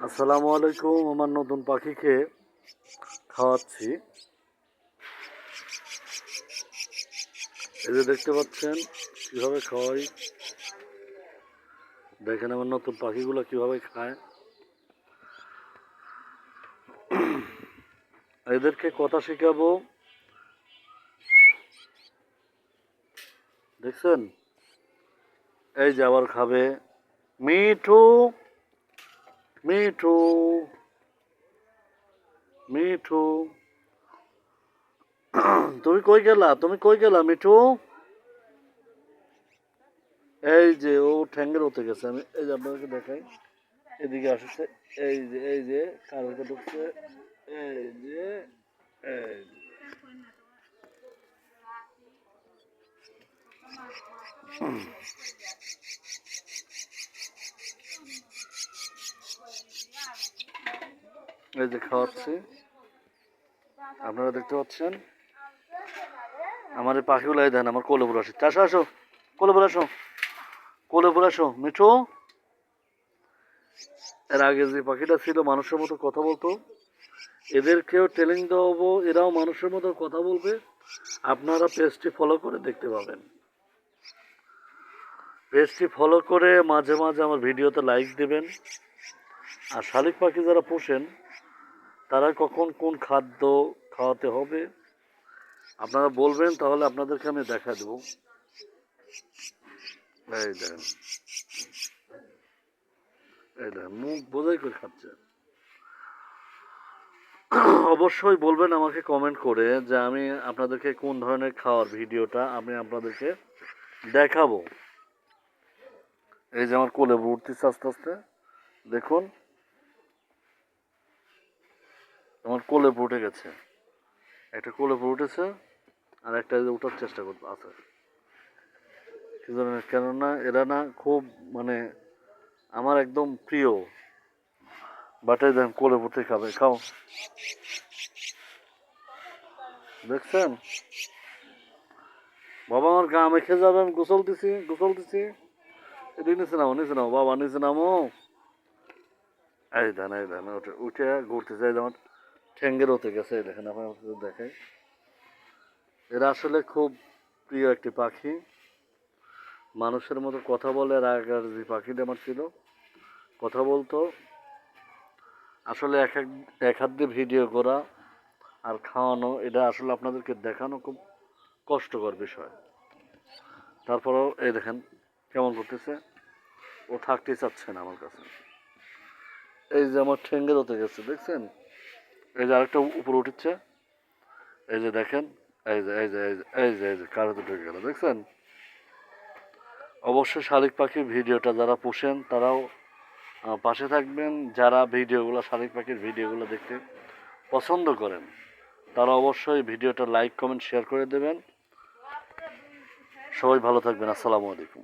আসসালামু আলাইকুম। আমার নতুন পাখিকে খাওয়াচ্ছি। এই যে দেখতে পাচ্ছেন কিভাবে খাওয়াই। দেখেন আমার নতুন পাখিগুলো কিভাবে খায়। এদেরকে কথা শেখাবো। দেখছেন, এই যে আবার খাবে। মিঠু, মিঠু, মিঠু, তুমি কই গেলা? তুমি কই গেলা মিঠু? এই যে ও ঠ্যাঙ্গের হতে গেছে। আমি এই যে আপনাদেরকে দেখাই, এদিকে আসছে। এই যে কারোকে ঢুকছে। এই যে এই যে। এই যে খাওয়াচ্ছি, আপনারা দেখতে পাচ্ছেন। আমার এই পাখিগুলাই দেন, আমার কোলে বলে আসে। চাষা আসো, কোলে বলে আসো, কোলে বলে আসো মিঠু। এর আগে যে পাখিটা ছিল মানুষের মতো কথা বলতো, এদেরকেও ট্রেনিং দেওয়াবো, এরাও মানুষের মতো কথা বলবে। আপনারা পেজটি ফলো করে দেখতে পাবেন। পেজটি ফলো করে মাঝে মাঝে আমার ভিডিওতে লাইক দেবেন। আর শালিক পাখি যারা পোষেন তারা কখন কোন খাদ্য খাওয়াতে হবে আপনারা বলবেন, তাহলে আপনাদেরকে আমি দেখা দেবো। এই দেখেন, এই দেখেন মুখ বোঝাই করে খাচ্ছে। অবশ্যই বলবেন আমাকে কমেন্ট করে যে আমি আপনাদেরকে কোন ধরনের খাওয়ার ভিডিওটা আমি আপনাদেরকে দেখাবো। এই যে আমার কোলে উঠতেছে আস্তে আস্তে, দেখুন আমার কোলে উঠে গেছে। একটা কোলে উঠেছে আর একটা উঠার চেষ্টা করতে আছে। কেননা এরা না খুব মানে আমার একদম প্রিয়। বাটাই দেন কোলে উঠে খাবে, খাও। দেখছেন বাবা, আমার গা মেখে যাবে, আমি গোসল দিছি, গোসল দিছি। এদিকে নিচে নামো, নিচে নামো বাবা, নিচে নামো। এই ধান উঠে উঠে ঘুরতে চাই, যেমন ঠ্যাঙ্গের হতে গেছে। এই দেখেন আপনার দেখাই। এরা আসলে খুব প্রিয় একটি পাখি, মানুষের মতো কথা বলে। আর আগের যে পাখিটা আমার ছিল কথা বলতো। আসলে এক হাত দিয়ে ভিডিও করা আর খাওয়ানো, এটা আসলে আপনাদেরকে দেখানো খুব কষ্টকর বিষয়। তারপরেও এই দেখেন কেমন করতেছে, ও থাকতেই চাচ্ছে না আমার কাছে। এই যে আমার ঠেঙ্গের হতে গেছে, দেখছেন। এই যে আরেকটা উপরে উঠছে, এই যে দেখেন। এই যে কার হাতে ঢুকে গেল, দেখছেন। অবশ্যই শালিক পাখির ভিডিওটা যারা পোষেন তারাও পাশে থাকবেন। যারা ভিডিওগুলো শালিক পাখির ভিডিওগুলো দেখতে পছন্দ করেন তারা অবশ্যই ভিডিওটা লাইক কমেন্ট শেয়ার করে দেবেন। সবাই ভালো থাকবেন। আসসালামু আলাইকুম।